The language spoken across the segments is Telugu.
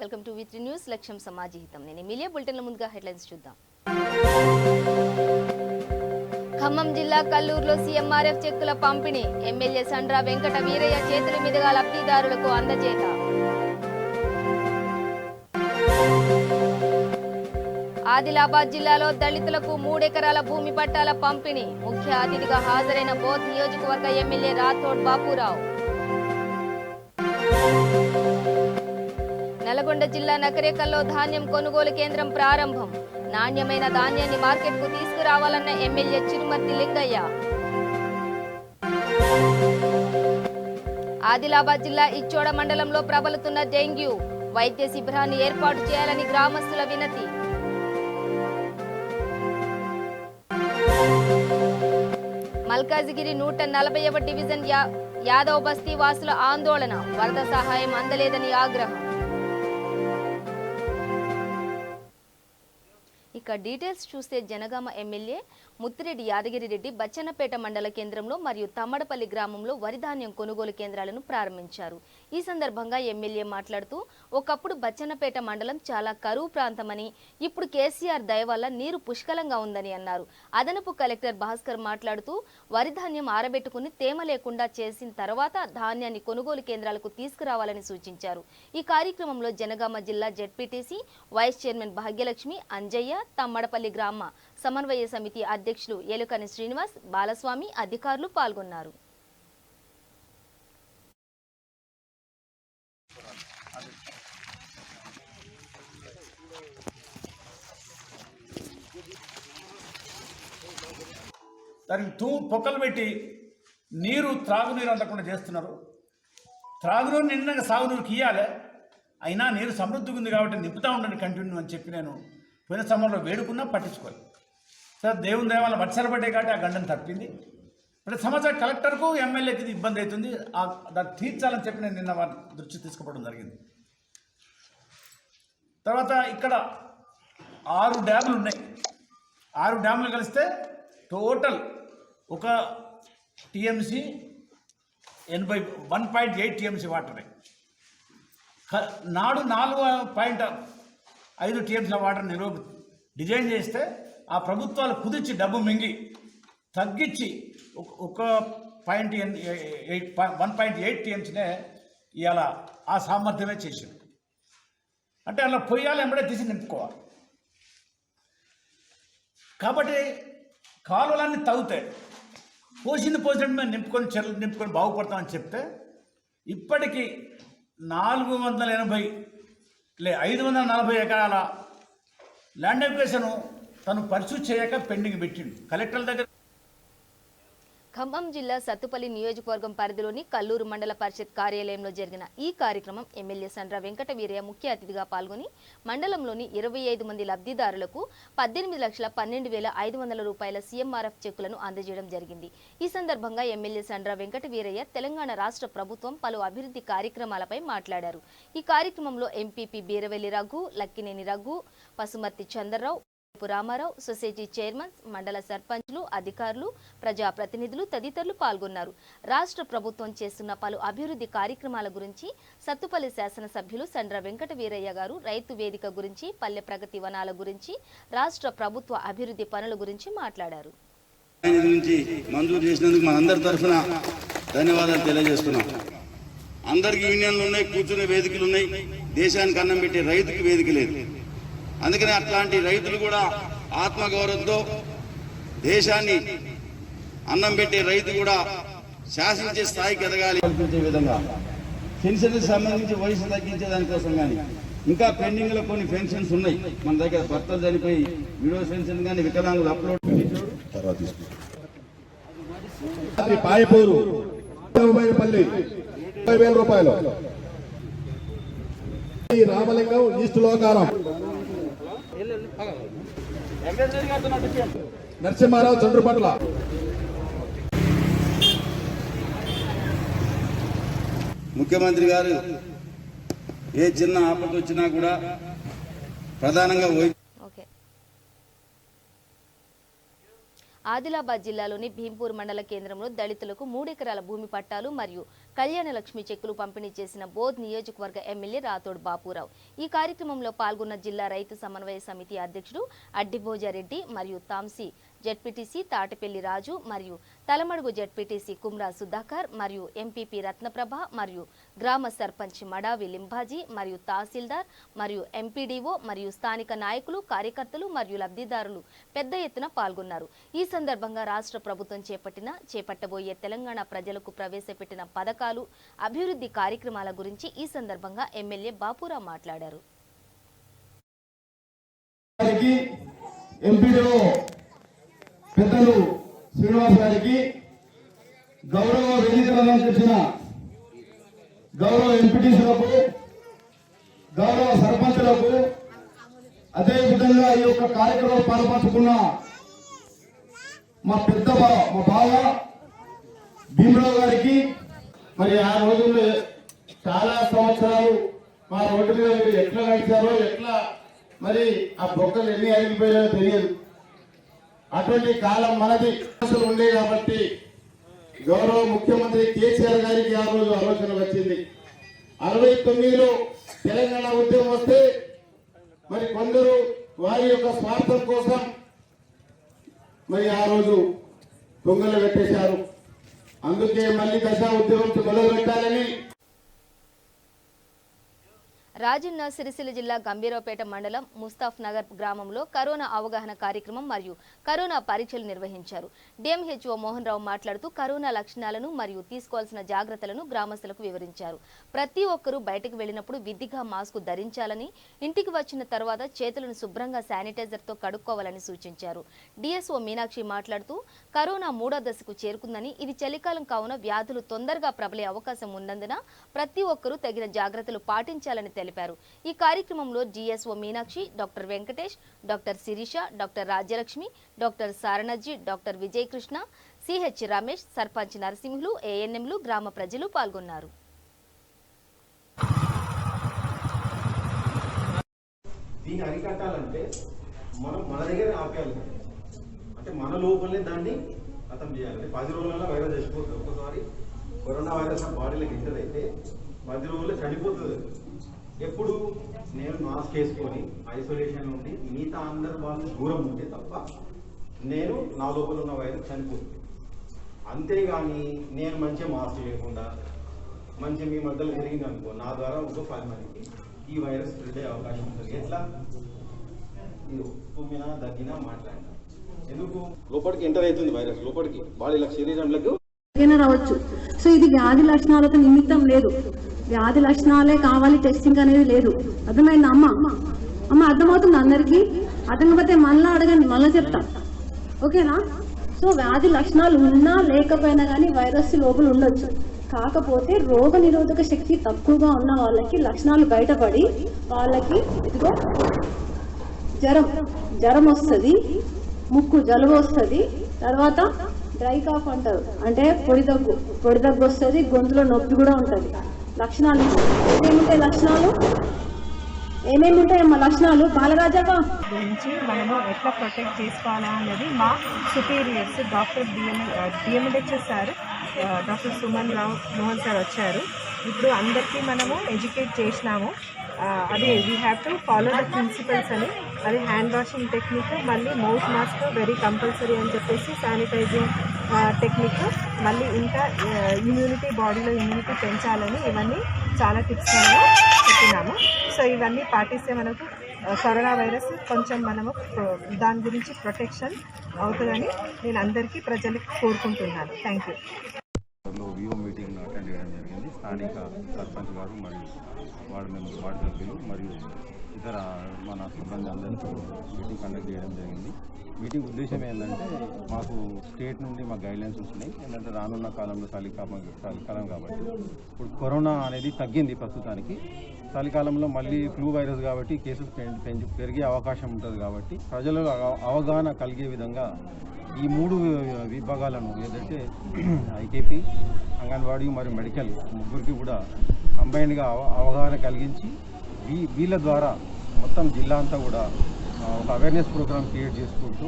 వెల్కమ్ టు వి3 న్యూస్ లక్ష్యం సమాజహితం. నేను ఎమిలియా. బులెటిన్ల ముందుగా హెడ్లైన్స్ చూద్దాం. ఖమ్మం జిల్లా కల్లూరులో సీఎంఆర్ఎఫ్ చెక్కుల పంపిణీ. ఎమ్మెల్యే సండ్ర వెంకట వీరయ్య చేతుల మీదుగా లబ్ధిదారులకు అందజేత. ఆదిలాబాద్ జిల్లాలో దళితులకు 3 ఎకరాల భూమి పట్టాల పంపిణీ. ముఖ్య అతిథిగా హాజరైన బోధ్ నియోజకవర్గ ఎమ్మెల్యే రాథోడ్ బాపురావు. నల్గొండ జిల్లా నకరేకల్లో ధాన్యం కొనుగోలు కేంద్రం ప్రారంభం. నాణ్యమైన ధాన్యాన్ని మార్కెట్కు తీసుకురావాలన్న ఎమ్మెల్యే చిరుమర్తి లింగయ్య. ఆదిలాబాద్ జిల్లా ఇచ్చోడ మండలంలో ప్రబలుతున్న డెంగ్యూ. వైద్య శిబిరాన్ని ఏర్పాటు చేయాలని గ్రామస్తుల వినతి. మల్కాజిగిరి 140వ డివిజన్ యాదవ్ బస్తీ వాసుల ఆందోళన. వరద సహాయం అందలేదని ఆగ్రహం. ఇక డీటెయిల్స్ చూస్తే జనగామ ఎమ్మెల్యే ముత్తిరెడ్డి యాదగిరిరెడ్డి బచ్చన్నపేట మండల కేంద్రంలో మరియు తమ్మడపల్లి గ్రామంలో వరి ధాన్యం కొనుగోలు కేంద్రాలను ప్రారంభించారు. ఈ సందర్భంగా ఎమ్మెల్యే మాట్లాడుతూ ఒకప్పుడు బచ్చన్నపేట మండలం చాలా కరువు ప్రాంతమని, ఇప్పుడు కేసీఆర్ దయ వల్ల నీరు పుష్కలంగా ఉందని అన్నారు. అదనపు కలెక్టర్ భాస్కర్ మాట్లాడుతూ వరి ధాన్యం ఆరబెట్టుకుని తేమ లేకుండా చేసిన తర్వాత ధాన్యాన్ని కొనుగోలు కేంద్రాలకు తీసుకురావాలని సూచించారు. ఈ కార్యక్రమంలో జనగామ జిల్లా ZPTC vice chairman Bhagyalakshmi, Anjaiah, Thammadapalli గ్రామ సమన్వయ సమితి అధ్యక్షులు ఏలుకని శ్రీనివాస్, బాలస్వామి, అధికారులు పాల్గొన్నారు. దానికి పొక్కలు పెట్టి నీరు త్రాగునీరు అందకుండా చేస్తున్నారు. త్రాగునీరు నిన్నగా సాగునీరుకి ఇయ్యాలి. అయినా నీరు సమృద్ధిగా ఉంది కాబట్టి నింపుతా ఉండండి కంటిన్యూ అని చెప్పి నేను పోయిన సమయంలో వేడుకున్నా పట్టించుకోవాలి. సార్ దేవుని దయ వల్ల వర్షాలు పడ్డాయి కాబట్టి ఆ గండం తప్పింది. ప్రతి సంవత్సరం కలెక్టర్కు ఎమ్మెల్యేకి ఇది ఇబ్బంది అవుతుంది. దాన్ని తీర్చాలని చెప్పి నేను నిన్న వారి దృష్టి తీసుకుపోవడం జరిగింది. తర్వాత ఇక్కడ 6 డ్యాములు ఉన్నాయి. 6 డ్యాములు కలిస్తే టోటల్ ఒక టీఎంసీ 1.8 టీఎంసీ వాటరే. నాడు 4.5 టీఎంసీల వాటర్ నిల్వ డిజైన్ చేస్తే ఆ ప్రభుత్వాలు కుదిర్చి డబ్బు మింగి తగ్గించి 1.8 టీఎంసీనే ఇవాళ ఆ సామర్థ్యమే చేసింది. అంటే అలా పొయ్యాలి ఎంబడే తీసి నింపుకోవాలి. కాబట్టి కాలువలన్నీ తవ్వుతాయి. పోసినట్టు మేము నింపుకొని చెరువులు నింపుకొని బాగుపడతామని చెప్తే ఇప్పటికీ 540 ఎకరాల ల్యాండ్ అక్విజిషన్ తను పర్సూ చేయక పెండింగ్ పెట్టిండు కలెక్టర్ల దగ్గర. ఖమ్మం జిల్లా సత్తుపల్లి నియోజకవర్గం పరిధిలోని కల్లూరు మండల పరిషత్ కార్యాలయంలో జరిగిన ఈ కార్యక్రమం ఎమ్మెల్యే సండ్ర వెంకట వీరయ్య ముఖ్య అతిథిగా పాల్గొని మండలంలోని 25 మంది లబ్ధిదారులకు 18,12,500 రూపాయల సీఎంఆర్ఎఫ్ చెక్కులను అందజేయడం జరిగింది. ఈ సందర్భంగా ఎమ్మెల్యే సండ్ర వెంకట వీరయ్య తెలంగాణ రాష్ట్ర ప్రభుత్వం పలు అభివృద్ధి కార్యక్రమాలపై మాట్లాడారు. ఈ కార్యక్రమంలో MPP Beeravelli Raghu, Lakkineni Raghu, Pasumarthi Chandrarao, Ramarao, society chairman, మండల సర్పంచ్లు, అధికారులు, ప్రజాప్రతినిధులు తదితరులు పాల్గొన్నారు. రాష్ట్ర ప్రభుత్వం చేస్తున్న పలు అభివృద్ధి కార్యక్రమాల గురించి సత్తుపల్లి శాసనసభ్యులు సండ్ర వెంకట వీరయ్య గారు రైతు వేదిక గురించి, పల్లె ప్రగతి వనాల గురించి, రాష్ట్ర ప్రభుత్వ అభివృద్ధి పనుల గురించి మాట్లాడారు. మంజూరు చేసినందుకు మనందరి తరఫున ధన్యవాదాలు తెలియజేస్తున్నాం. అందరికి యూనియన్లు ఉన్నాయి, కూర్చునే వేదికలు ఉన్నాయి. దేశానికి అన్నం పెట్టే రైతుకి వేదిక లేదు. అందుకని అట్లాంటి రైతులు కూడా ఆత్మగౌరవంతో దేశాన్ని అన్నం పెట్టే రైతు కూడా శాసించే స్థాయికి ఎదగాలి కల్పించే విధంగా పెన్షన్కి సంబంధించి వయసు తగ్గించే దానికోసం కానీ ఇంకా పెండింగ్లో కొన్ని పెన్షన్స్ ఉన్నాయి మన దగ్గర. భర్తలు చనిపోయి విడో పెన్షన్ కానీ వికలాంగులు అప్లోడ్ పాయపూరు 20,000 రూపాయలు. రామలింగం ఈస్ట్ లోకారం, నరసింహారావు చంద్రపట్ల. ముఖ్యమంత్రి గారు ఏ చిన్న ఆపద వచ్చినా కూడా ప్రధానంగా ఆదిలాబాద్ జిల్లాలోని భీంపూర్ మండల కేంద్రంలో దళితులకు 3 ఎకరాల భూమి పట్టాలు మరియు కళ్యాణ లక్ష్మి చెక్కులు పంపిణీ చేసిన బోధ్ నియోజకవర్గ ఎమ్మెల్యే రాథోడ్ బాపురావు. ఈ కార్యక్రమంలో పాల్గొన్న జిల్లా రైతు సమన్వయ సమితి అధ్యక్షుడు అడ్డిభోజారెడ్డి మరియు తాంసీ జెడ్పీటీసీ తాటిపల్లి రాజు మరియు తలమడుగు జెడ్పీటీసీ కుమ్రా సుధాకర్ మరియు ఎంపీపీ రత్నప్రభ మరియు గ్రామ సర్పంచ్ మడావి లింబాజీ మరియు తహసీల్దార్ మరియు ఎంపీడీఓ మరియు స్థానిక నాయకులు కార్యకర్తలు మరియు లబ్ధిదారులు పెద్ద ఎత్తున పాల్గొన్నారు. ఈ సందర్భంగా రాష్ట్ర ప్రభుత్వం చేపట్టబోయే తెలంగాణ ప్రజలకు ప్రవేశపెట్టిన పథకాలు అభివృద్ధి కార్యక్రమాల గురించి ఈ సందర్భంగా ఎమ్మెల్యే బాపురావు మాట్లాడారు. పెద్దలు శ్రీనివాస్ గారికి, గౌరవ వేదికలను తెచ్చిన గౌరవ ఎంపీటీసీలకు, గౌరవ సర్పంచులకు, అదేవిధంగా ఈ యొక్క కార్యక్రమం పాల్పంచుకున్న మా బావ భీమరావు గారికి, మరి ఆ రోజుల్లో చాలా సంవత్సరాలు మా రోడ్డు మీద మీరు ఎట్లా నడిచారో, ఎట్లా మరి ఆ బొక్కలు ఎన్ని అరిగిపోయాయో తెలియదు. అటువంటి కాలం మనది ఉండే కాబట్టి గౌరవ ముఖ్యమంత్రి కేసీఆర్ గారికి ఆ రోజు ఆలోచన వచ్చింది. 69లో తెలంగాణ ఉద్యమం వస్తే మరి కొందరు వారి యొక్క స్వార్థం కోసం మరి ఆ రోజు దొంగలు పెట్టేశారు. అందుకే మళ్ళీ దశ ఉద్యమం మొదలు పెట్టాలని రాజన్న సిరిసిల్ల జిల్లా గంభీరావుపేట మండలం ముస్తాఫ్ నగర్ గ్రామంలో కరోనా అవగాహన కార్యక్రమం మరియు కరోనా పరీక్షలు నిర్వహించారు. డిఎంహెచ్ఓ మోహన్ రావు మాట్లాడుతూ కరోనా లక్షణాలను మరియు తీసుకోవాల్సిన జాగ్రత్తలను గ్రామస్తులకు వివరించారు. ప్రతి ఒక్కరూ బయటకు వెళ్లినప్పుడు విధిగా మాస్కు ధరించాలని, ఇంటికి వచ్చిన తర్వాత చేతులను శుభ్రంగా శానిటైజర్తో కడుక్కోవాలని సూచించారు. డిఎస్ఓ మీనాక్షి మాట్లాడుతూ కరోనా 3వ దశకు చేరుకుందని, ఇది చలికాలం కావున వ్యాధులు తొందరగా ప్రబలే అవకాశం ఉన్నందున ప్రతి ఒక్కరూ తగిన జాగ్రత్తలు పాటించాలని తెలిపారు. ఈ కార్యక్రమంలో DSO Meenakshi, doctor Venkatesh, doctor Sirisha, doctor Rajyalakshmi, doctor Saranaji, doctor Vijayakrishna, CH Ramesh, sarpanch Narasimhulu, ఏఎన్ఎంలు, గ్రామ ప్రజలు పాల్గొన్నారు. దీన్ని అరికట్టాలంటే మనం మన దగ్గర ఆపేయాలి. అంటే మన లోపలనే దాన్ని ఖతం చేయాలి. 10 రోజులలో వైరస్ చచ్చిపోతుంది. ఒకసారి కరోనా వైరస్ బాడీలోకి ఎంటర్ అయితే 10 రోజుల్లో చనిపోతుంది. ఎప్పుడు నేను మాస్క్ వేసుకొని ఐసోలేషన్ నుండి మిగతా అందరు వాళ్ళు దూరం ఉంటే తప్ప నేను నా లోపల ఉన్న వైరస్ చనిపోతుంది. అంతేగాని నేను మంచిగా మాస్క్ లేకుండా మంచిగా మీ మధ్యలో జరిగింది అనుకో, నా ద్వారా ఇంకో 10 మందికి ఈ వైరస్ స్ప్రెడ్ అయ్యే అవకాశం ఉంటుంది. ఎట్లా? ఇది తుమ్మినా దగ్గినా మాట్లాడినా ఎందుకు లోపలికి ఎంటర్ అవుతుంది వైరస్, లోపలికి బాడీలో శరీరంలోకి రావచ్చు. సో ఇది వ్యాధి లక్షణాలతో నిమిత్తం లేదు. వ్యాధి లక్షణాలే కావాలి, టెస్టింగ్ అనేది లేదు. అర్థమైందా అమ్మ? అర్థమవుతుంది అందరికీ? అర్థం కాకపోతే మళ్ళీ అడగండి, మళ్ళీ చెప్తా. ఓకేనా? సో వ్యాధి లక్షణాలు ఉన్నా లేకపోయినా కానీ వైరస్ లోపల ఉండొచ్చు. కాకపోతే రోగ నిరోధక శక్తి తక్కువగా ఉన్న వాళ్ళకి లక్షణాలు బయటపడి వాళ్ళకి ఇదిగో జ్వరం వస్తుంది, ముక్కు జలుబు వస్తుంది, తర్వాత డ్రై కాఫ్ అంటారు, అంటే పొడి దగ్గు వస్తుంది, గొంతులో నొప్పి కూడా ఉంటుంది. లక్షణాలు ఏమేముంటాయి? ఏమేమి ఉంటాయమ్మా లక్షణాలు? బాలరాజావా గురించి మనము ఎట్లా ప్రొటెక్ట్ చేసుకోవాలా అనేది మా superiors doctor DMHS sir, doctor Suman Rao Mohan sir వచ్చారు. ఇప్పుడు అందరికీ మనము ఎడ్యుకేట్ చేసినాము. అది we have to follow the principles అని. అది హ్యాండ్ వాషింగ్ టెక్నిక్, మళ్ళీ మౌత్ మాస్క్ వెరీ కంపల్సరీ అని చెప్పేసి, శానిటైజింగ్ టెక్నిక్, మళ్ళీ ఇంకా ఇమ్యూనిటీ, బాడీలో ఇమ్యూనిటీ పెంచాలని ఇవన్నీ చాలా టిప్స్ మనము చెప్పినాము. సో ఇవన్నీ పాటిస్తే మనకు కరోనా వైరస్ కొంచెం మనము దాని గురించి ప్రొటెక్షన్ అవుతుందని నేను అందరికీ ప్రజలకు కోరుకుంటున్నాను. Thank you. Vivo meeting attend చేయడం జరిగింది. స్థానిక సర్పంచ్ గారు మరియు వార్డు సభ్యులు మరియు ఇతర మన సిబ్బంది అందరితో మీటింగ్ కండక్ట్ చేయడం జరిగింది. మీటింగ్ ఉద్దేశం ఏంటంటే, మాకు స్టేట్ నుండి మాకు గైడ్లైన్స్ వచ్చినాయి. ఏంటంటే రానున్న కాలంలో చలికాలం కాబట్టి ఇప్పుడు కరోనా అనేది తగ్గింది ప్రస్తుతానికి. చలికాలంలో మళ్ళీ ఫ్లూ వైరస్ కాబట్టి కేసులు పెరిగే అవకాశం ఉంటుంది. కాబట్టి ప్రజలకు అవగాహన కలిగే విధంగా ఈ 3 విభాగాలను ఏదైతే ఐకేపీ, అంగన్వాడీ మరియు మెడికల్ ముగ్గురికి కూడా కంబైన్డ్గా అవగాహన కలిగించి వీళ్ళ ద్వారా మొత్తం జిల్లా అంతా కూడా ఒక అవేర్నెస్ ప్రోగ్రామ్ క్రియేట్ చేసుకుంటూ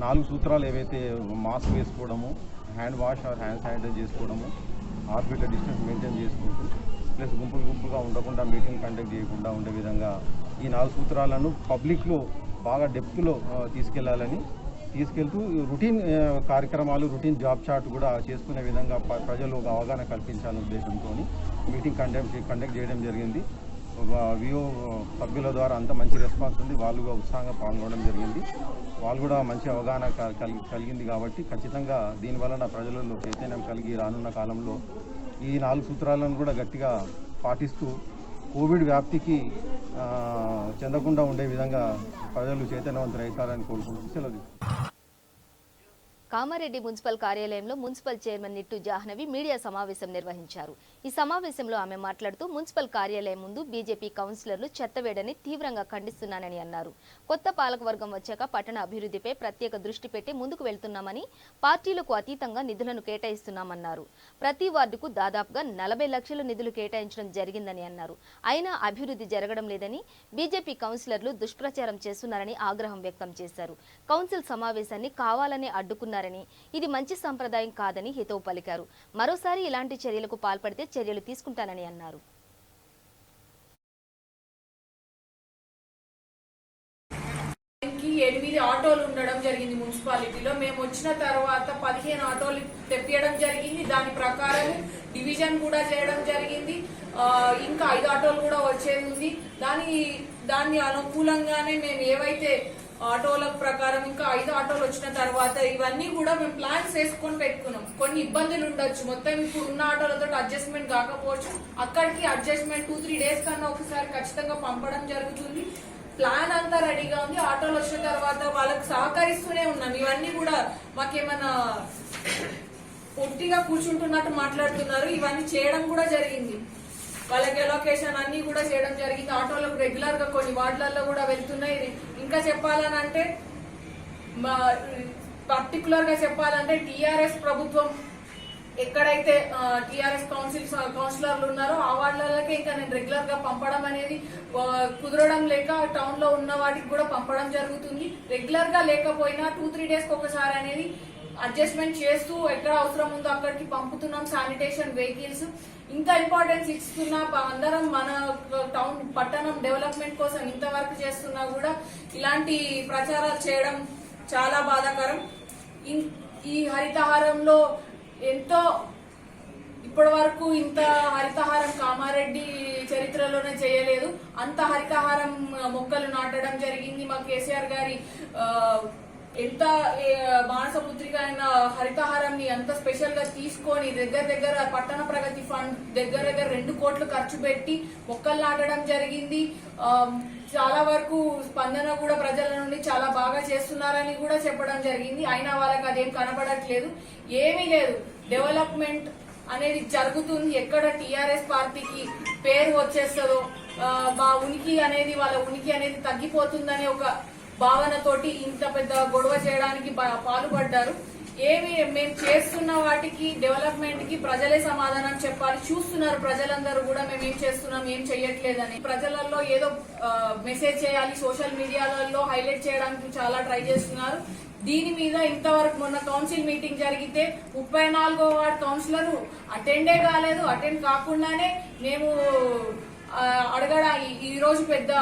4 సూత్రాలు ఏవైతే మాస్క్ వేసుకోవడము, hand wash or hand sanitise చేసుకోవడము, ఆర్బిటర్ డిస్టెన్స్ మెయింటైన్ చేసుకుంటూ ప్లస్ గుంపులుగా ఉండకుండా మీటింగ్ కండక్ట్ చేయకుండా ఉండే విధంగా ఈ 4 సూత్రాలను పబ్లిక్లో బాగా డెప్త్లో తీసుకెళ్తూ రొటీన్ కార్యక్రమాలు రొటీన్ జాబ్ చార్ట్ కూడా చేసుకునే విధంగా ప్రజలు అవగాహన కల్పించాలనే ఉద్దేశంతో మీటింగ్ కండక్ట్ చేయడం జరిగింది. విఓ సభ్యుల ద్వారా అంత మంచి రెస్పాన్స్ ఉంది. వాళ్ళు కూడా ఉత్సాహంగా పాల్గొనడం జరిగింది. వాళ్ళు కూడా మంచి అవగాహన కలిగింది కాబట్టి ఖచ్చితంగా దీనివలన ప్రజలలో చైతన్యం కలిగి రానున్న కాలంలో ఈ 4 సూత్రాలను కూడా గట్టిగా పాటిస్తూ కోవిడ్ వ్యాప్తికి చెందకుండా ఉండే విధంగా ప్రజలు చైతన్యవంతులవుతారని కోరుకుంటూ సెలవు. కామారెడ్డి మున్సిపల్ కార్యాలయంలో మున్సిపల్ చైర్మన్ నిట్టు జాహ్నవి మీడియా సమావేశం నిర్వహించారు. ఈ సమావేశంలో ఆమె మాట్లాడుతూ మున్సిపల్ కార్యాలయం ముందు బీజేపీ కౌన్సిలర్లు చెత్తవేడని తీవ్రంగా ఖండిస్తున్నానని అన్నారు. కొత్త పాలకవర్గం వచ్చాక పట్టణ అభివృద్ధిపై ప్రత్యేక దృష్టి పెట్టి ముందుకు వెళ్తున్నామని, పార్టీలకు అతీతంగా నిధులను కేటాయిస్తున్నామన్నారు. ప్రతి వార్డుకు దాదాపుగా 40 లక్షల నిధులు కేటాయించడం జరిగిందని అన్నారు. అయినా అభివృద్ధి జరగడం లేదని బీజేపీ కౌన్సిలర్లు దుష్ప్రచారం చేస్తున్నారని ఆగ్రహం వ్యక్తం చేశారు. కౌన్సిల్ సమావేశాన్ని కావాలనే అడ్డుకున్నారని, ఇది మంచి సంప్రదాయం కాదని హితవు పలికారు. మరోసారి ఇలాంటి చర్యలకు పాల్పడితే చర్యలు తీసుకుంటానని అన్నారు. 8 ఆటోలు ఉండడం జరిగింది మున్సిపాలిటీలో. మేము వచ్చిన తర్వాత 15 ఆటోలు తెప్పియడం జరిగింది. దాని ప్రకారం డివిజన్ కూడా చేయడం జరిగింది. ఇంకా 5 ఆటోలు కూడా వచ్చేది ఉంది. దాన్ని అనుకూలంగానే మేము ఏవైతే ఆటోల ప్రకారం ఇంకా 5 ఆటోలు వచ్చిన తర్వాత ఇవన్నీ కూడా మేము ప్లాన్స్ వేసుకొని పెట్టుకున్నాం. కొన్ని ఇబ్బందులు ఉండొచ్చు, మొత్తం ఇప్పుడు ఉన్న ఆటోలతో అడ్జస్ట్మెంట్ కాకపోవచ్చు. అక్కడికి అడ్జస్ట్మెంట్ 2-3 డేస్ కన్నా ఒకసారి ఖచ్చితంగా పంపడం జరుగుతుంది. ప్లాన్ అంతా రెడీగా ఉంది. ఆటోలు వచ్చిన తర్వాత వాళ్ళకు సహకరిస్తూనే ఉన్నాం. ఇవన్నీ కూడా మాకేమన్నా పొట్టిగా కూర్చుంటున్నట్టు మాట్లాడుతున్నారు. ఇవన్నీ చేయడం కూడా జరిగింది. వాళ్ళకి అలొకేషన్ అన్ని కూడా చేయడం జరిగింది. ఆటోలకు రెగ్యులర్ గా కొన్ని వార్డులలో కూడా వెళ్తున్నాయి. ఇంకా చెప్పాలనంటే పర్టికులర్ గా చెప్పాలంటే టీఆర్ఎస్ ప్రభుత్వం ఎక్కడైతే టీఆర్ఎస్ కౌన్సిలర్లు ఉన్నారో ఆ వార్డులకే ఇంకా నేను రెగ్యులర్ గా పంపడం అనేది కుదరడం లేక టౌన్ లో ఉన్న వాటికి కూడా పంపడం జరుగుతుంది. రెగ్యులర్ గా లేకపోయినా 2-3 డేస్ ఒకసారి అనేది అడ్జస్ట్మెంట్ చేస్తూ ఎక్కడ అవసరం ఉందో అక్కడికి పంపుతున్నాం. శానిటేషన్ వెహికల్స్ ఇంకా ఇంపార్టెన్స్ ఇస్తున్నా, అందరం మన టౌన్ పట్టణం డెవలప్మెంట్ కోసం ఇంతవరకు చేస్తున్నా కూడా ఇలాంటి ప్రచారాలు చేయడం చాలా బాధాకరం. ఈ హరితహారంలో ఎంతో ఇప్పటి వరకు ఇంత హరితహారం కామారెడ్డి చరిత్రలోనే చేయలేదు. అంత హరితహారం మొక్కలు నాటడం జరిగింది. మా కేసీఆర్ గారి ఎంత మానసపుత్రిక అయిన హరితహారాన్ని అంత స్పెషల్ గా తీసుకొని దగ్గర పట్టణ ప్రగతి ఫండ్ దగ్గర 2 కోట్లు ఖర్చు పెట్టి మొక్కలు నాటడం జరిగింది. చాలా వరకు స్పందన కూడా ప్రజల నుండి చాలా బాగా చేస్తున్నారని కూడా చెప్పడం జరిగింది. అయినా వాళ్ళకి అదేం కనబడట్లేదు, ఏమీ లేదు. డెవలప్మెంట్ అనేది జరుగుతుంది. ఎక్కడ టీఆర్ఎస్ పార్టీకి పేరు వచ్చేస్తుందో మా ఉనికి అనేది వాళ్ళ ఉనికి అనేది తగ్గిపోతుందనే ఒక భావనతోటి ఇంత పెద్ద గొడవ చేయడానికి పాల్పడ్డారు. మేము చేస్తున్న వాటికి డెవలప్మెంట్ కి ప్రజలే సమాధానం చెప్పాలి. చూస్తున్నారు ప్రజలందరూ కూడా మేము ఏం చేస్తున్నాం, ఏం చెయ్యట్లేదని. ప్రజలలో ఏదో మెసేజ్ చేయాలి, సోషల్ మీడియాలలో హైలైట్ చేయడానికి చాలా ట్రై చేస్తున్నారు. దీని మీద ఇంతవరకు మొన్న కౌన్సిల్ మీటింగ్ జరిగితే 34వ వార్డు కౌన్సిలర్ అటెండే కాలేదు. అటెండ్ కాకుండానే మేము అడగడా ఈ రోజు పెద్ద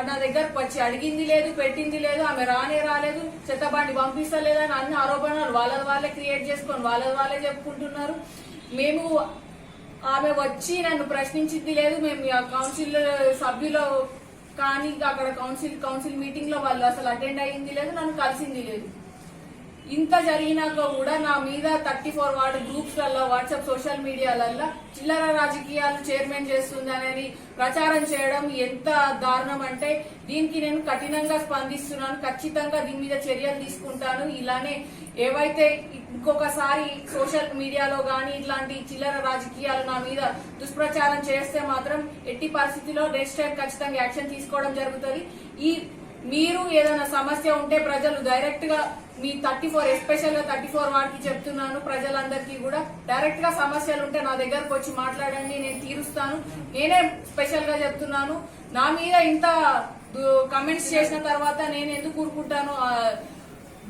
నా దగ్గరకు వచ్చి అడిగింది లేదు, పెట్టింది లేదు, ఆమె రాలేదు, చెత్తబండి పంపిస్తలేదని అన్ని ఆరోపణలు వాళ్ళే క్రియేట్ చేసుకొని వాళ్ళే చెప్పుకుంటున్నారు. మేము ఆమె వచ్చి నన్ను ప్రశ్నించింది లేదు. మేము కౌన్సిల్ సభ్యులు కానీ అక్కడ కౌన్సిల్ మీటింగ్ లో వాళ్ళు అసలు అటెండ్ అయ్యింది లేదు, నన్ను కలిసింది లేదు. ఇంత జరిగినాక కూడా నా మీద 34 వార్డు గ్రూప్స్ లలో వాట్సాప్ సోషల్ మీడియాలలో చిల్లర రాజకీయాలు చైర్మన్ చేస్తుంది అనేది ప్రచారం చేయడం ఎంత దారుణం అంటే దీనికి నేను కఠినంగా స్పందిస్తున్నాను. ఖచ్చితంగా దీని మీద చర్యలు తీసుకుంటాను. ఇలానే ఏవైతే ఇంకొకసారి సోషల్ మీడియాలో గానీ ఇట్లాంటి చిల్లర రాజకీయాలు నా మీద దుష్ప్రచారం చేస్తే మాత్రం ఎట్టి పరిస్థితిలో నెక్స్ట్ టైం ఖచ్చితంగా యాక్షన్ తీసుకోవడం జరుగుతుంది. మీరు ఏదైనా సమస్య ఉంటే ప్రజలు డైరెక్ట్ గా మీ 34 ఎస్పెషల్ గా 34 వార్డుకి చెప్తున్నాను, ప్రజలందరికీ కూడా డైరెక్ట్ గా సమస్యలు ఉంటే నా దగ్గరకు వచ్చి మాట్లాడండి, నేను తీరుస్తాను. నేనే స్పెషల్ గా చెప్తున్నాను. నా మీద ఇంత కమెంట్స్ చేసిన తర్వాత నేను ఎందుకు ఊరుకుంటాను?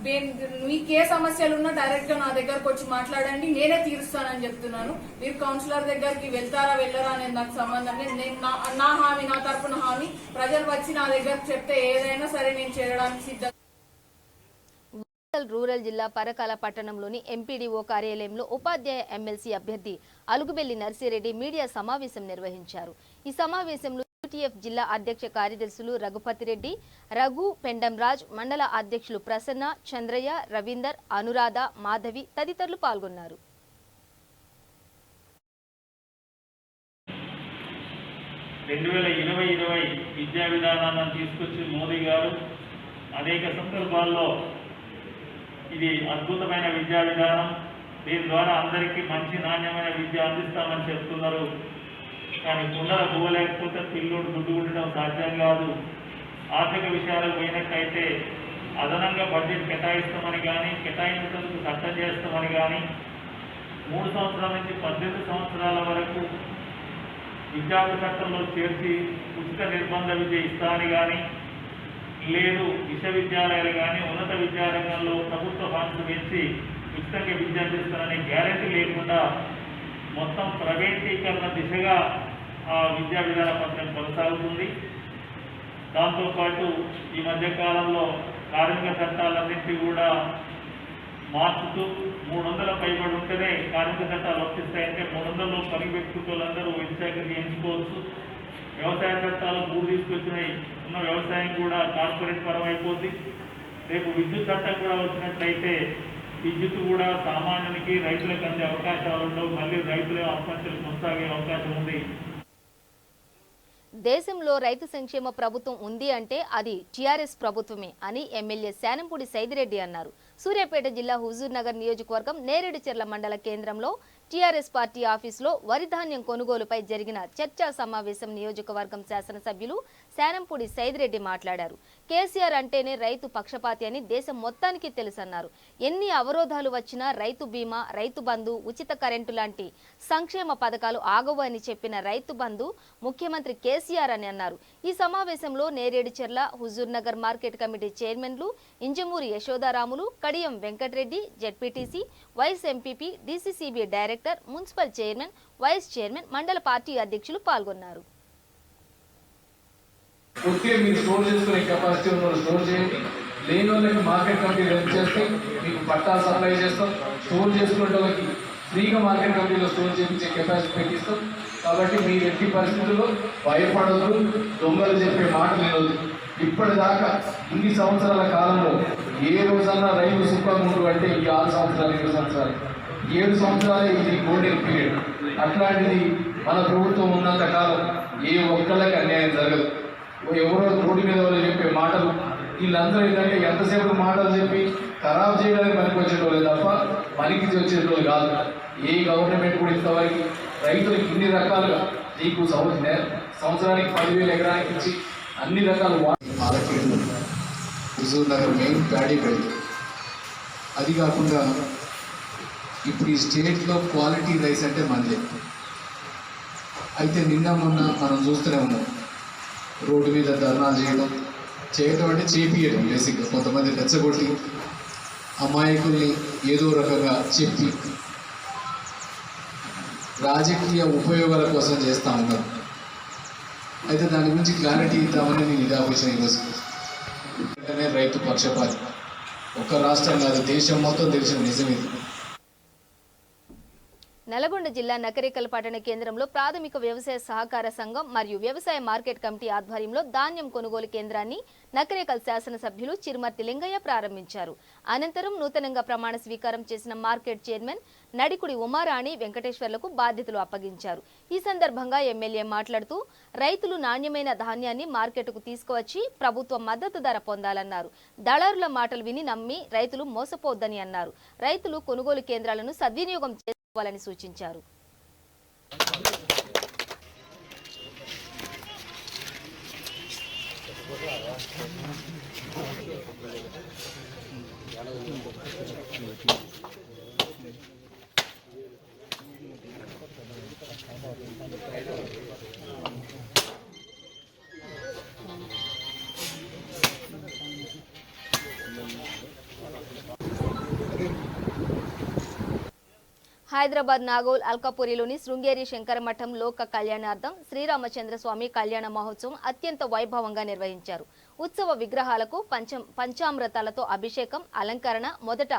మీకు ఏ సమస్యలు ఉన్నా డైరెక్ట్ గా నా దగ్గరకు వచ్చి మాట్లాడండి, నేనే తీరుస్తానని చెప్తున్నాను. మీరు కౌన్సిలర్ దగ్గరికి వెళ్తారా వెళ్ళరా అనేది నాకు సంబంధం లేదు. నేను నా హామీ, నా తరపున హామీ, ప్రజలు వచ్చి నా దగ్గరకు చెప్తే ఏదైనా సరే నేను చేయడానికి సిద్ధం. రూరల్ జిల్లా పరకాల పట్టణంలోని ఎంపీడీఓ కార్యాలయంలో ఉపాధ్యాయ ఎమ్మెల్సీ అభ్యర్థి అలుగుబెల్లి నర్సిరెడ్డి మీడియా సమావేశం నిర్వహించారు. ఈ సమావేశంలో యూటీఎఫ్ జిల్లా అధ్యక్ష కార్యదర్శులు రఘుపతిరెడ్డి, రఘు, పెండంరాజ్, మండల అధ్యక్షులు ప్రసన్న, చంద్రయ్య, రవీందర్, అనురాధ, మాధవి తదితరులు పాల్గొన్నారు. విద్యా విధానాన్ని తీసుకొచ్చి మోదీ గారు అనేక సందర్భాల్లో ఇది అద్భుతమైన విద్యా విధానం, దీని ద్వారా అందరికీ మంచి నాణ్యమైన విద్య అందిస్తామని చెప్తున్నారు. కానీ కుండల పోలేకపోతే పిల్లోడు గుడ్డు ఉండడం సాధ్యం కాదు. ఆర్థిక విషయాలకు పోయినట్టయితే అదనంగా బడ్జెట్ కేటాయిస్తామని కానీ, కేటాయించేందుకు చట్టం చేస్తామని కానీ, 3 సంవత్సరాల నుంచి 18 సంవత్సరాల వరకు విద్యార్థి చట్టంలో చేర్చి ఉచిత నిర్బంధ విద్య ఇస్తామని కానీ, లేదు విశ్వవిద్యాలయాలు కానీ ఉన్నత విద్యారంగంలో ప్రభుత్వ ఫండ్స్ పెంచి ఉచితంగా విద్య అందిస్తారనే గ్యారెంటీ లేకుండా మొత్తం ప్రైవేటీకరణ దిశగా ఆ విద్యా విధాన పత్రం కొనసాగుతుంది. దాంతోపాటు ఈ మధ్యకాలంలో కార్మిక చట్టాలన్నింటినీ కూడా మార్చుతూ 300 పైబడి ఉంటేనే కార్మిక చట్టాలు వర్తిస్తాయంటే 300లో పని పెట్టుకున్నోళ్ళందరూ విద్యార్థి ఎంచుకోవచ్చు. వ్యవసాయ చట్టాలు 3 తీసుకొచ్చినాయి, ఉన్న వ్యవసాయం కూడా కార్పొరేట్ పరం అయిపోద్ది. రేపు విద్యుత్ చట్టం కూడా వచ్చినట్లయితే విద్యుత్ కూడా సామాన్యునికి, రైతులకు అందే అవకాశాలు ఉండవు. మళ్ళీ రైతుల ఆత్మహత్యలు కొనసాగే అవకాశం ఉంది. దేశంలో రైతు సంక్షేమ ప్రభుత్వం ఉంది అంటే అది టీఆర్ఎస్ ప్రభుత్వమే అని ఎమ్మెల్యే శానంపూడి సైదిరెడ్డి అన్నారు. సూర్యాపేట జిల్లా హుజూర్ నగర్ నియోజకవర్గం నేరేడుచెర్ల మండల కేంద్రంలో టీఆర్ఎస్ పార్టీ ఆఫీసులో వరి ధాన్యం కొనుగోలుపై జరిగిన చర్చా సమావేశం నియోజకవర్గం శాసనసభ్యులు శానంపూడి సైదిరెడ్డి మాట్లాడారు. కేసీఆర్ అంటేనే రైతు పక్షపాతి అని దేశం మొత్తానికి తెలుసన్నారు. ఎన్ని అవరోధాలు వచ్చినా రైతు బీమా, రైతు బంధు, ఉచిత కరెంటు లాంటి సంక్షేమ పథకాలు ఆగవు అని చెప్పిన రైతు బంధు ముఖ్యమంత్రి కేసీఆర్ అని అన్నారు. ఈ సమావేశంలో నేరేడుచెర్ల హుజూర్ నగర్ మార్కెట్ కమిటీ చైర్మన్లు Injamuri Yashodaramulu, Kadiyam Venkatareddy, ZPTC, vice MPP, DCCB director, municipal chairman, vice chairman, mandal party అధ్యక్షులు పాల్గొన్నారు. మీరు స్టోర్ చేసుకునే కెపాసిటీ ఉన్న స్టోర్ చేయండి, లేని వాళ్ళకి మార్కెట్ కమిటీ హెల్ప్ చేస్తే మీకు పట్టాలు సప్లై చేస్తాం. స్టోర్ చేసుకునే వాళ్ళకి ఫ్రీగా మార్కెట్ కమిటీలో స్టోర్ చేయించే కెపాసిటీ పెట్టిస్తాం. కాబట్టి మీరు ఎట్టి పరిస్థితుల్లో భయపడదు, దొంగలు చెప్పే మాటలు వినొద్దు. ఇప్పటిదాకా ఇన్ని సంవత్సరాల కాలంలో ఏ రోజన్నా రైతు సుఖంగా ఉండు అంటే ఈ 6 సంవత్సరాలు, 7 సంవత్సరాలు, 7 సంవత్సరాలే ఇది గోల్డెన్ పీరియడ్. అట్లాంటిది మన ప్రభుత్వం ఉన్నంత కాలం ఏ ఒక్కళ్ళకి అన్యాయం జరగదు. ఎవరో రోడ్డు మీద వాళ్ళు చెప్పే మాటలు, వీళ్ళందరూ ఏంటంటే ఎంతసేపు మాటలు చెప్పి ఖరాబ్ చేయడానికి పనికి వచ్చేటోళ్ళే తప్ప పనికి వచ్చేటోళ్ళు కాదు. ఏ గవర్నమెంట్ కూడా ఇంతవరకు రైతులకు ఇన్ని రకాలుగా నీకు సంవత్సరానికి 10,000 ఎకరానికి ఇచ్చి అన్ని రకాల Palakeedu Huzur Nagar main paddy belt. అది కాకుండా ఇప్పుడు ఈ స్టేట్లో క్వాలిటీ రైస్ అంటే మనదే. అయితే నిన్న మొన్న మనం చూస్తూనే ఉన్నాం, రోడ్డు మీద ధర్నాలు చేయడం అంటే చేపియడం. బేసిక్గా కొంతమంది రెచ్చగొట్టి అమాయకుల్ని ఏదో రకంగా చెప్పి రాజకీయ ఉపయోగాల కోసం చేస్తూ ఉన్నారు. అయితే దాని గురించి క్లారిటీ ఇద్దామని నేను ఇది ఆలోచన ఈరోజు. వెంటనే రైతు పక్షపాతి ఒక్క రాష్ట్రం కాదు, దేశం మొత్తం తెలిసిన నిజం ఇది. నల్గొండ జిల్లా నకరేకల్ పట్టణ కేంద్రంలో ప్రాథమిక వ్యవసాయ సహకార సంఘం మరియు వ్యవసాయ మార్కెట్ కమిటీ ఆధ్వర్యంలో ధాన్యం కొనుగోలు కేంద్రాన్ని నకరేకల్ శాసనసభ్యులు చిరుమర్తి లింగయ్య ప్రారంభించారు. అనంతరం నూతనంగా ప్రమాణ స్వీకారం చేసిన మార్కెట్ చైర్మన్ నడికుడి ఉమారాణి వెంకటేశ్వర్లకు బాధ్యతలు అప్పగించారు. ఈ సందర్భంగా ఎమ్మెల్యే మాట్లాడుతూ రైతులు నాణ్యమైన ధాన్యాన్ని మార్కెట్కు తీసుకువచ్చి ప్రభుత్వ మద్దతు ధర పొందాలన్నారు. దళారుల మాటలు విని నమ్మి రైతులు మోసపోవద్దని అన్నారు. రైతులు కొనుగోలు కేంద్రాలను సద్వినియోగం చేసుకోవాలని సూచించారు. హైదరాబాద్ నాగోల్ అల్కాపురిలోని శృంగేరి శంకర మఠం లోక కళ్యాణార్థం శ్రీరామచంద్రస్వామి కళ్యాణ మహోత్సవం అత్యంత వైభవంగా నిర్వహించారు. ఉత్సవ విగ్రహాలకు పంచామృతాలతో అభిషేకం, అలంకరణ, మొదట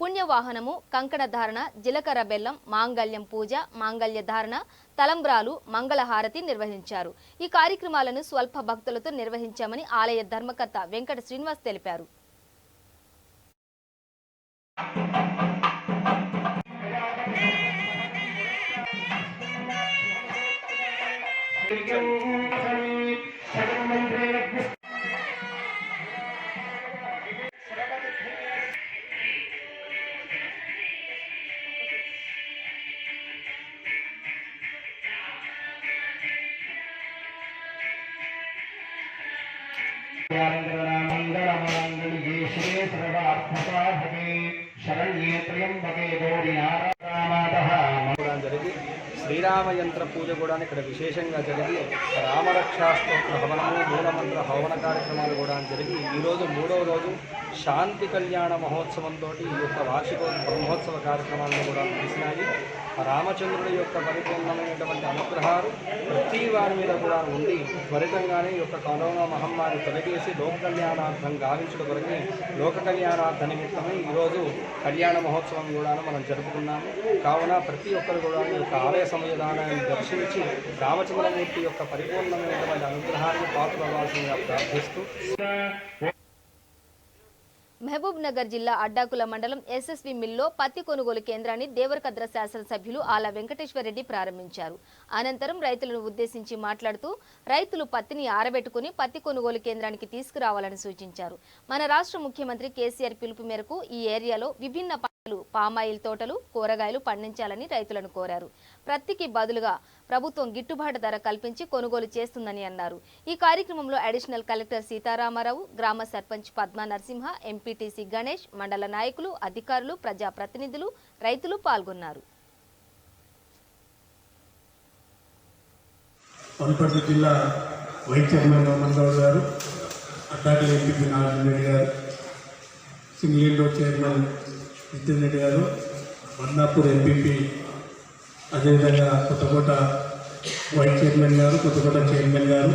పుణ్యవాహనము, కంకణ ధారణ, జీలకర్ర బెల్లం, మాంగళ్యం పూజ, మాంగళ్య ధారణ, తలంబ్రాలు, మంగళహారతి నిర్వహించారు. ఈ కార్యక్రమాలను స్వల్ప భక్తులతో నిర్వహించామని ఆలయ ధర్మకర్త వెంకట శ్రీనివాస్ తెలిపారు. జరిగి శ్రీరామయంత్ర పూజ కూడా ఇక్కడ విశేషంగా జరిగి రామరక్షాస్తోత్ర హవనము, మూలమంత్ర హవన కార్యక్రమాలు కూడా జరిగి ఈరోజు 3వ రోజు శాంతి కళ్యాణ మహోత్సవంతో ఈ యొక్క వార్షిక బ్రహ్మోత్సవ కార్యక్రమాలను కూడా ముగిసినాయి. రామచంద్రుడి యొక్క పరిపూర్ణమైనటువంటి అనుగ్రహాలు ప్రతి వారి మీద కూడా ఉండి త్వరితంగానే ఈ యొక్క కరోనా మహమ్మారి తొలగేసి లోక కళ్యాణార్థం గావించడం కొరకే లోక కళ్యాణార్థ నిమిత్తమై ఈరోజు కళ్యాణ మహోత్సవం కూడా మనం జరుపుకున్నాము. కావున ప్రతి ఒక్కరు కూడా ఈ యొక్క ఆలయ సంవిధానాన్ని దర్శించి రామచంద్రమూర్తి యొక్క పరిపూర్ణమైనటువంటి అనుగ్రహాన్ని పాత్రవ్వాల్సిందిగా ప్రార్థిస్తూ మహబూబ్ నగర్ జిల్లా అడ్డాకుల మండలం ఎస్ఎస్వి మిల్లో పత్తి కొనుగోలు కేంద్రాన్ని దేవరకద్ర శాసనసభ్యులు ఆల వెంకటేశ్వరరెడ్డి ప్రారంభించారు. అనంతరం రైతులను ఉద్దేశించి మాట్లాడుతూ రైతులు పత్తిని ఆరబెట్టుకుని పత్తి కొనుగోలు కేంద్రానికి తీసుకురావాలని సూచించారు. మన రాష్ట్ర ముఖ్యమంత్రి కేసీఆర్ పిలుపు మేరకు ఈ ఏరియాలో విభిన్న పంటలు, పామాయిల్ తోటలు, కూరగాయలు పండించాలని రైతులను కోరారు. పత్తికి బదులుగా ప్రభుత్వం గిట్టుబాటు ధర కల్పించి కొనుగోలు చేస్తుందని అన్నారు. ఈ కార్యక్రమంలో అడిషనల్ కలెక్టర్ సీతారామారావు, గ్రామ సర్పంచ్ పద్మా నరసింహ, ఎంపీటీసీ గణేష్, మండల నాయకులు, అధికారులు, ప్రజాప్రతినిధులు, రైతులు పాల్గొన్నారు. వనపర్తి జిల్లా వైస్ చైర్మన్ మంగళ గారు, అడ్డాకుల ఎంపీ నారాయణ రెడ్డి గారు, single road chairman Nitin Reddy గారు, మన్నాపూర్ ఎంపీపీ, అదేవిధంగా కొత్తకోట వైస్ చైర్మన్ గారు, కొత్తకోట చైర్మన్ గారు,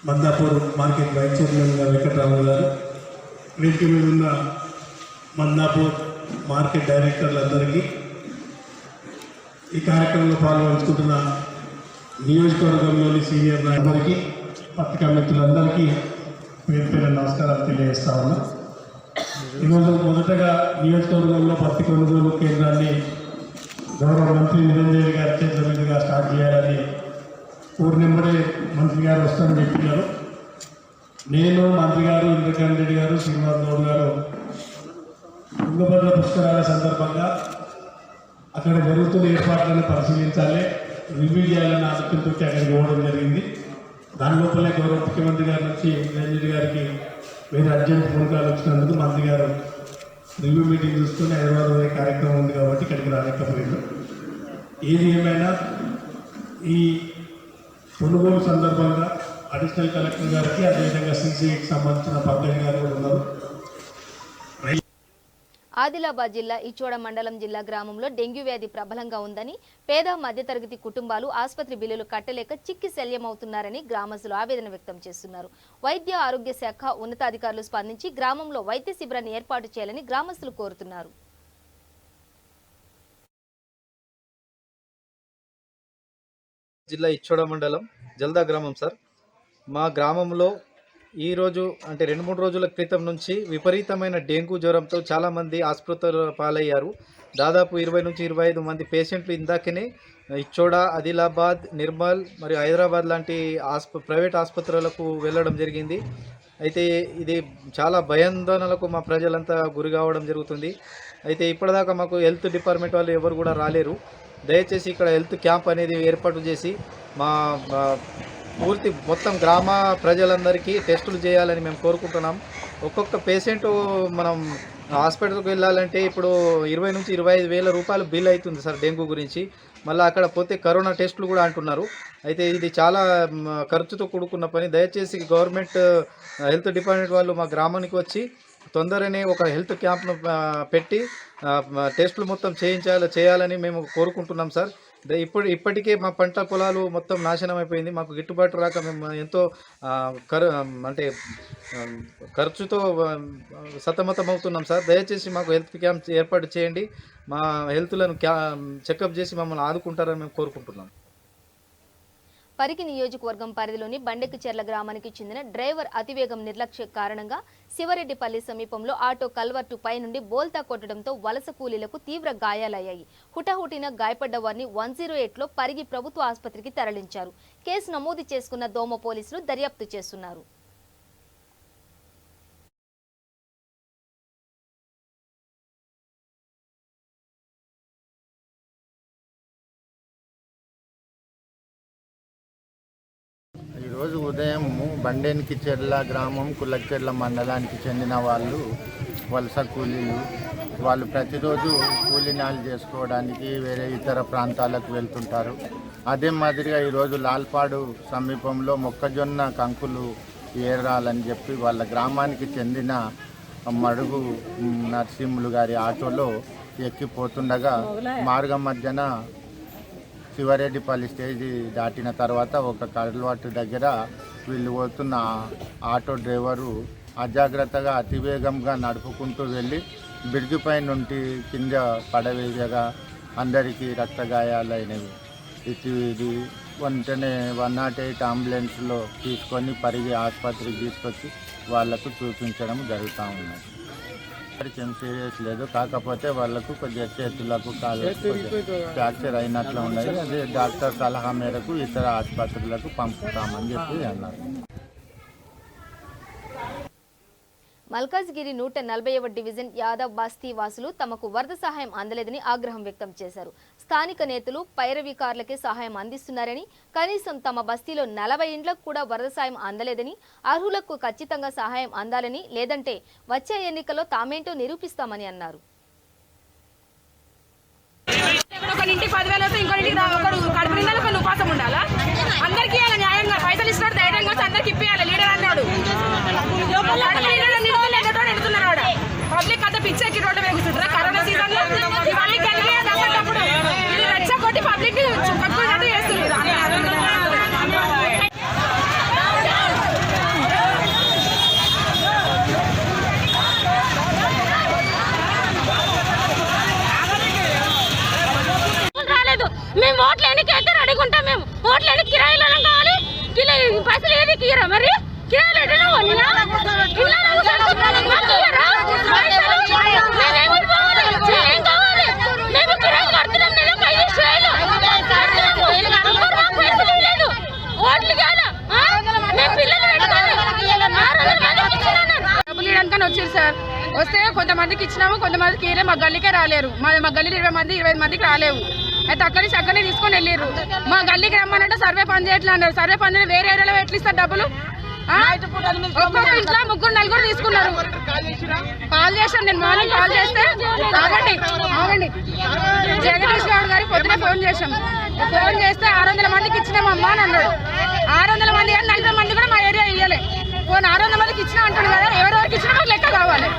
మన్నాపూర్ మార్కెట్ వైస్ చైర్మన్ గారు వెంకటరావు గారు, వేదిక మీద ఉన్న మన్నాపూర్ మార్కెట్ డైరెక్టర్లందరికీ, ఈ కార్యక్రమంలో పాల్గొంటున్న నియోజకవర్గంలోని సీనియర్ నాయకులకి, పత్రికా మిత్రులందరికీ పేరు పేరు నమస్కారాలు తెలియజేస్తా ఉన్నా. ఈరోజు మొదటగా నియోజకవర్గంలో పత్తి కొనుగోలు కేంద్రాన్ని గౌరవ మంత్రి నిరంజన్ గారి చేతుల మీదుగా స్టార్ట్ చేయాలని నెంబరే మంత్రి గారు వస్తారని చెప్పినారు. నేను, మంత్రి గారు, ఇంద్రకాంత్ రెడ్డి గారు, శ్రీనివాస్ గౌడ్ గారు తుంగభద్ర పుష్కరాల సందర్భంగా అక్కడ జరుగుతున్న ఏర్పాట్లను పరిశీలించాలి, రివ్యూ చేయాలని ఆలోచనతో అక్కడికి పోవడం జరిగింది. దాని లోపలే గౌరవ ముఖ్యమంత్రి గారి నుంచి నిరంజన్ గారికి వేరే అర్జెంట్ ఫోన్ కాల్ వచ్చినందుకు మంత్రి గారు రివ్యూ మీటింగ్ చూసుకొని హైదరాబాద్ కార్యక్రమం ఉంది కాబట్టి ఇక్కడికి రాలేకపోయారు. ఏది ఏమైనా ఈ కొనుగోలు సందర్భంగా అడిషనల్ కలెక్టర్ గారికి, అదేవిధంగా సీసీకి సంబంధించిన పబ్లిక్ గారు కూడా ఉన్నారు. ఆదిలాబాద్ జిల్లా ఇచ్చోడ మండలం జిల్లా గ్రామంలో డెంగ్యూ వ్యాధి ప్రబలంగా ఉందని, పేద మధ్యతరగతి కుటుంబాలు ఆసుపత్రి బిల్లులు కట్టలేక చిక్కి శల్యమవుతున్నారని గ్రామస్తులు ఆవేదన వ్యక్తం చేస్తున్నారు. వైద్య ఆరోగ్య శాఖ ఉన్నతాధికారులు స్పందించి గ్రామంలో వైద్య శిబిరాన్ని ఏర్పాటు చేయాలని గ్రామస్తులు కోరుతున్నారు. జిల్లా ఇచ్చోడ మండలం జల్దా గ్రామం సార్. మా గ్రామంలో ఈరోజు అంటే 2-3 రోజుల క్రితం నుంచి విపరీతమైన డెంగ్యూ జ్వరంతో చాలామంది ఆసుపత్రుల పాలయ్యారు. దాదాపు 20 నుంచి 25 మంది పేషెంట్లు ఇందాకనే ఇచ్చోడ, ఆదిలాబాద్, నిర్మల్ మరియు హైదరాబాద్ లాంటి ప్రైవేట్ ఆసుపత్రులకు వెళ్ళడం జరిగింది. అయితే ఇది చాలా భయాందోళనలకు మా ప్రజలంతా గురి కావడం జరుగుతుంది. అయితే ఇప్పటిదాకా మాకు హెల్త్ డిపార్ట్మెంట్ వాళ్ళు ఎవరు కూడా రాలేరు. దయచేసి ఇక్కడ హెల్త్ క్యాంప్ అనేది ఏర్పాటు చేసి మా పూర్తి మొత్తం గ్రామ ప్రజలందరికీ టెస్టులు చేయాలని మేము కోరుకుంటున్నాం. ఒక్కొక్క పేషెంట్ మనం హాస్పిటల్కి వెళ్ళాలంటే ఇప్పుడు 20 నుంచి 25 వేల రూపాయలు బిల్ అవుతుంది సార్ డెంగ్యూ గురించి. మళ్ళీ అక్కడ పోతే కరోనా టెస్టులు కూడా అంటున్నారు. అయితే ఇది చాలా ఖర్చుతో కూడుకున్న పని. దయచేసి గవర్నమెంట్ హెల్త్ డిపార్ట్మెంట్ వాళ్ళు మా గ్రామానికి వచ్చి తొందరనే ఒక హెల్త్ క్యాంప్ను పెట్టి టెస్టులు మొత్తం చేయాలని మేము కోరుకుంటున్నాం సార్. ఇప్పటికే మా పంట పొలాలు మొత్తం నాశనం అయిపోయింది. మాకు గిట్టుబాటు రాక మేము ఎంతో ఖర్చుతో సతమతం అవుతున్నాం సార్. దయచేసి మాకు హెల్త్ క్యాంప్ ఏర్పాటు చేయండి. మా హెల్త్లను చెకప్ చేసి మమ్మల్ని ఆదుకుంటారని మేము కోరుకుంటున్నాం. పరిగి నియోజకవర్గం పరిధిలోని బండెక్కిచెర్ల గ్రామానికి చెందిన డ్రైవర్ అతివేగం నిర్లక్ష్య కారణంగా శివరెడ్డిపల్లి సమీపంలో ఆటో కల్వర్టు పై నుండి బోల్తా కొట్టడంతో వలస కూలీలకు తీవ్ర గాయాలయ్యాయి. హుటాహుటిన గాయపడ్డ వారిని 108లో పరిగి ప్రభుత్వ ఆసుపత్రికి తరలించారు. కేసు నమోదు చేసుకున్న దోమ పోలీసులు దర్యాప్తు చేస్తున్నారు. ఈరోజు ఉదయం బండెక్కిచెర్ల గ్రామం కులక్చెర్ల మండలానికి చెందిన వాళ్ళు వలస కూలీలు. వాళ్ళు ప్రతిరోజు కూలీనాలు చేసుకోవడానికి వేరే ఇతర ప్రాంతాలకు వెళ్తుంటారు. అదే మాదిరిగా ఈరోజు లాల్పాడు సమీపంలో మొక్కజొన్న కంకులు ఏరాలని చెప్పి వాళ్ళ గ్రామానికి చెందిన మడుగు నరసింహులు గారి ఆటోలో ఎక్కిపోతుండగా మార్గం మధ్యన శివరెడ్డిపల్లి స్టేజీ దాటిన తర్వాత ఒక కల్వర్టు దగ్గర వీళ్ళు పోతున్న ఆటో డ్రైవరు అజాగ్రత్తగా అతివేగంగా నడుపుకుంటూ వెళ్ళి బ్రిడ్జి పై నుండి కింద పడవేయగా అందరికీ రక్తగాయాలైనవి. ఇది వెంటనే 108 అంబులెన్స్లో తీసుకొని పరిగి ఆసుపత్రికి తీసుకొచ్చి వాళ్లకు చూపించడం జరుగుతూ ఉన్నది. ఏం సీరియస్ లేదు, కాకపోతే వాళ్ళకు కొద్దిగా చేతులకు కాళ్ళకు ఫ్రాక్చర్ అయినట్లు ఉన్నది. అదే డాక్టర్ సలహా మేరకు ఇతర ఆసుపత్రులకు పంపుతామని చెప్పి అన్నారు. మల్కాజ్గిరి 140వ డివిజన్ యాదవ్ బస్తీ వాసులు తమకు వరద సహాయం అందలేదని ఆగ్రహం వ్యక్తం చేశారు. స్థానిక నేతలు పైరవీకారులకే సహాయం అందిస్తున్నారని, కనీసం తమ బస్తీలో 40 ఇండ్లకు కూడా వరద సాయం అందలేదని, అర్హులకు ఖచ్చితంగా సహాయం అందాలని, లేదంటే వచ్చే ఎన్నికల్లో తామేంటో నిరూపిస్తామని అన్నారు. ఇంటికి 10,000 వస్తే ఇంకొకటి కడుపు నిండా కొన్ని ఉపాసం ఉండాలా? అందరికీ న్యాయంగా పైసలు ఇస్తున్నాడు, ధైర్యంగా వచ్చి అందరికి ఇప్పియాలి. లీడర్ అన్నాడు పబ్లిక్ అంతా పిచ్చెక్కి రోడ్డు వేగుతుంటారా? కరోనా సీజన్ లో ఇవన్నీ కలిగేటప్పుడు ఇది రెచ్చగొట్టి పబ్లిక్ కక్కువ చేస్తున్నారు. రాలేదు, మేము ఓట్లు ఎన్నిక అయితే అడుగుంటాం. మేము ఓట్లు ఎన్నిక కిరాయిలు కావాలి, పైసలు ఏది కిరా మరి వచ్చారు సార్. వస్తే కొంతమందికి ఇచ్చినాము, కొంతమందికి మా గల్లీకే రాలేరు. మా గల్లీలో 20 మంది 25 మందికి రాలేవు. అయితే అక్కడి నుంచి అక్కడనే తీసుకొని వెళ్ళారు. మా గల్లీకి రమ్మనంటే సర్వే పని చేయట్లే అన్నారు. సర్వే పని వేరే ఏరియాలో ఎట్లా ఇస్తారు డబ్బులు? ఒక్కొక్క ఇంట్లో 3-4 తీసుకున్నారు. కాల్ చేశాను నేను, మార్నింగ్ కాల్ చేస్తే ఆగండి జగదీష్ గౌడ్ గారికి పొద్దున ఫోన్ చేశాం. ఫోన్ చేస్తే 600 మందికి ఇచ్చినామమ్మా అని అన్నాడు. 600 మంది కానీ 40 మంది కూడా మా ఏరియా ఇయ్యలే. ఫోన్ 600 మందికి ఇచ్చినా అంటాడు కదా, ఎవరెవరికి ఇచ్చినా మాకు లెక్క కావాలి.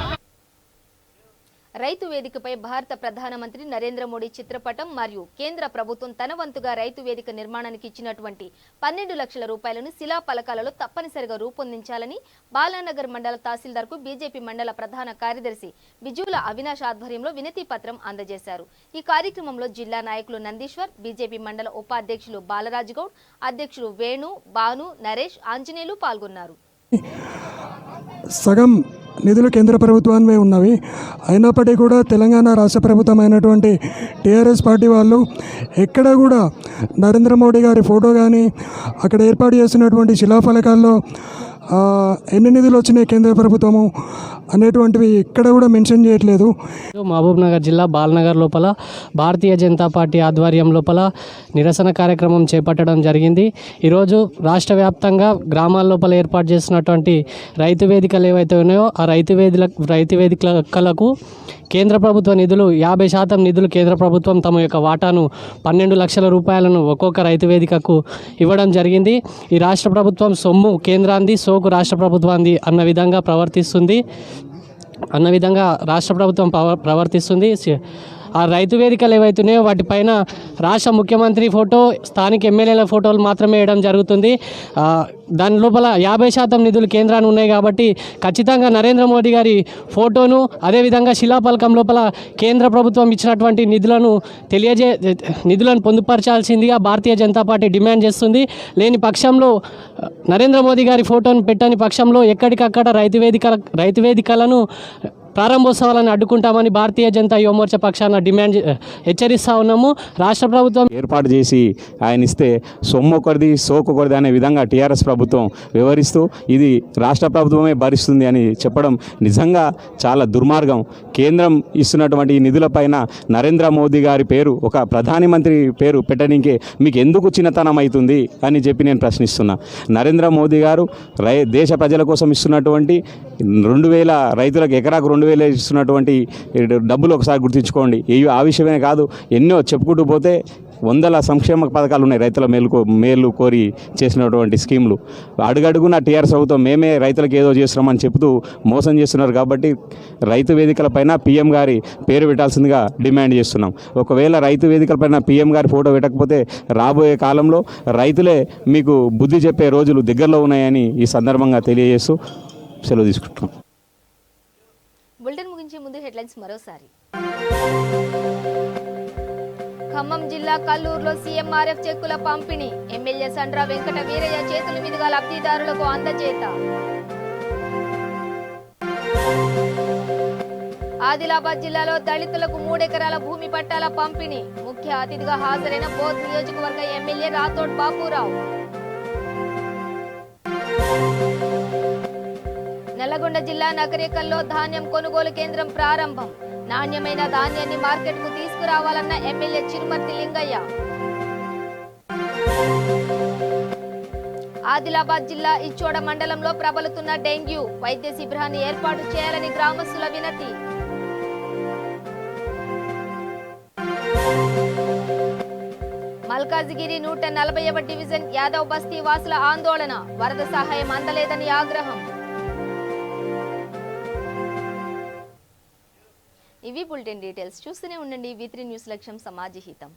రైతు వేదికపై భారత ప్రధానమంత్రి నరేంద్ర మోడీ చిత్రపటం మరియు కేంద్ర ప్రభుత్వం తన వంతుగా రైతు వేదిక నిర్మాణానికి ఇచ్చినటువంటి 12 లక్షల రూపాయలను శిలా పలకాలలో తప్పనిసరిగా రూపొందించాలని బాలానగర్ మండల తహసీల్దార్కు బీజేపీ మండల ప్రధాన కార్యదర్శి బిజుల అవినాష్ ఆధ్వర్యంలో వినతి పత్రం అందజేశారు. ఈ కార్యక్రమంలో జిల్లా నాయకులు నందీశ్వర్, బీజేపీ మండల ఉపాధ్యక్షులు బాలరాజ్ గౌడ్, అధ్యక్షులు వేణు, భాను, నరేష్, ఆంజనేయులు పాల్గొన్నారు. సగం నిధులు కేంద్ర ప్రభుత్వాన్వే ఉన్నవి. అయినప్పటికీ కూడా తెలంగాణ రాష్ట్ర ప్రభుత్వం అయినటువంటి టీఆర్ఎస్ పార్టీ వాళ్ళు ఎక్కడ కూడా నరేంద్ర మోడీ గారి ఫోటో కానీ అక్కడ ఏర్పాటు చేసినటువంటి శిలాఫలకాల్లో ఎన్ని నిధులు వచ్చినాయి కేంద్ర ప్రభుత్వము అనేటువంటివి ఎక్కడ కూడా మెన్షన్ చేయట్లేదు. మహబూబ్ నగర్ జిల్లా బాలనగర్ లోపల భారతీయ జనతా పార్టీ ఆధ్వర్యం లోపల నిరసన కార్యక్రమం చేపట్టడం జరిగింది. ఈరోజు రాష్ట్ర వ్యాప్తంగా గ్రామాల లోపల ఏర్పాటు చేసినటువంటి రైతు వేదికలు ఏవైతే ఉన్నాయో ఆ రైతు వేదికలకు కేంద్ర ప్రభుత్వ నిధులు 50% నిధులు కేంద్ర ప్రభుత్వం తమ యొక్క వాటాను 12 లక్షల రూపాయలను ఒక్కొక్క రైతు వేదికకు ఇవ్వడం జరిగింది. ఈ రాష్ట్ర ప్రభుత్వం సొమ్ము కేంద్రాంది, సోకు రాష్ట్ర ప్రభుత్వాన్ని అన్న విధంగా ప్రవర్తిస్తుంది. అన్న విధంగా రాష్ట్ర ప్రభుత్వం ప్రవర్తిస్తుంది. ఆ రైతు వేదికలు ఏవైతున్నాయో వాటిపైన రాష్ట్ర ముఖ్యమంత్రి ఫోటో, స్థానిక ఎమ్మెల్యేల ఫోటోలు మాత్రమే వేయడం జరుగుతుంది. దాని లోపల 50% నిధులు కేంద్రాన్ని ఉన్నాయి కాబట్టి ఖచ్చితంగా నరేంద్ర మోడీ గారి ఫోటోను, అదేవిధంగా శిలాఫలకం లోపల కేంద్ర ప్రభుత్వం ఇచ్చినటువంటి నిధులను పొందుపరచాల్సిందిగా భారతీయ జనతా పార్టీ డిమాండ్ చేస్తుంది. లేని పక్షంలో నరేంద్ర మోదీ గారి ఫోటోను పెట్టని పక్షంలో ఎక్కడికక్కడ రైతు వేదికలను ప్రారంభోత్సవాలను అడ్డుకుంటామని భారతీయ జనతా యువమోర్చా పక్షాన హెచ్చరిస్తూ ఉన్నాము. రాష్ట్ర ప్రభుత్వం ఏర్పాటు చేసి ఆయన ఇస్తే సొమ్మొకరిది సోకొకరిది అనే విధంగా టీఆర్ఎస్ ప్రభుత్వం వివరిస్తూ ఇది రాష్ట్ర ప్రభుత్వమే భరిస్తుంది అని చెప్పడం నిజంగా చాలా దుర్మార్గం. కేంద్రం ఇస్తున్నటువంటి ఈ నిధులపైన నరేంద్ర మోదీ గారి పేరు, ఒక ప్రధానమంత్రి పేరు పెట్టడానికే మీకు ఎందుకు చిన్నతనం అవుతుంది అని చెప్పి నేను ప్రశ్నిస్తున్నా. నరేంద్ర మోదీ గారు దేశ ప్రజల కోసం ఇస్తున్నటువంటి 2000 రైతులకు ఎకరాకు 2000 ఇస్తున్నటువంటి డబ్బులు ఒకసారి గుర్తుంచుకోండి. ఆ విషయమే కాదు, ఎన్నో చెప్పుకుంటూ పోతే వందల సంక్షేమ పథకాలు ఉన్నాయి. రైతుల మేలు కోరి చేసినటువంటి స్కీములు అడుగడుగున టీఆర్ఎస్ ప్రభుత్వం మేమే రైతులకు ఏదో చేస్తున్నామని చెబుతూ మోసం చేస్తున్నారు. కాబట్టి రైతు వేదికలపైన పీఎం గారి పేరు పెట్టాల్సిందిగా డిమాండ్ చేస్తున్నాం. ఒకవేళ రైతు వేదికలపైన పీఎం గారి ఫోటో పెట్టకపోతే రాబోయే కాలంలో రైతులే మీకు బుద్ధి చెప్పే రోజులు దగ్గరలో ఉన్నాయని ఈ సందర్భంగా తెలియజేస్తూ సెలవు తీసుకుంటున్నాం. బులెటిన్ ముగించే ముందు హెడ్లైన్స్ మరోసారి. ఖమ్మం జిల్లా కల్లూరులో సీఎంఆర్ఎఫ్ చెక్కుల పంపిణీ. ఎమ్మెల్యే సండ్ర వెంకట వీరయ్య చేతుల మీదుగా లబ్ధిదారులకు అందజేత. ఆదిలాబాద్ జిల్లాలో దళితులకు 3 ఎకరాల భూమి పట్టాల పంపిణీ. ముఖ్య అతిథిగా హాజరైన బోధ్ నియోజకవర్గ ఎమ్మెల్యే రాథోడ్ బాపురావు. నల్లగొండ జిల్లా నకరేకల్లో ధాన్యం కొనుగోలు కేంద్రం ప్రారంభం. నాణ్యమైన ధాన్యాన్ని మార్కెట్కు తీసుకురావాలన్న ఎమ్మెల్యే చిరుమర్తి లింగయ్య. ఆదిలాబాద్ జిల్లా ఇచ్చోడ మండలంలో ప్రబలుతున్న డెంగ్యూ. వైద్య శిబిరాన్ని ఏర్పాటు చేయాలని గ్రామస్తుల వినతి. మల్కాజిగిరి 140వ డివిజన్ యాదవ్ బస్తీ వాసుల ఆందోళన. వరద సహాయం అందలేదని ఆగ్రహం. ఇవి బులెటిన్ డీటెయిల్స్. చూస్తూనే ఉండండి V3 న్యూస్ లక్ష్యం సమాజ హితం.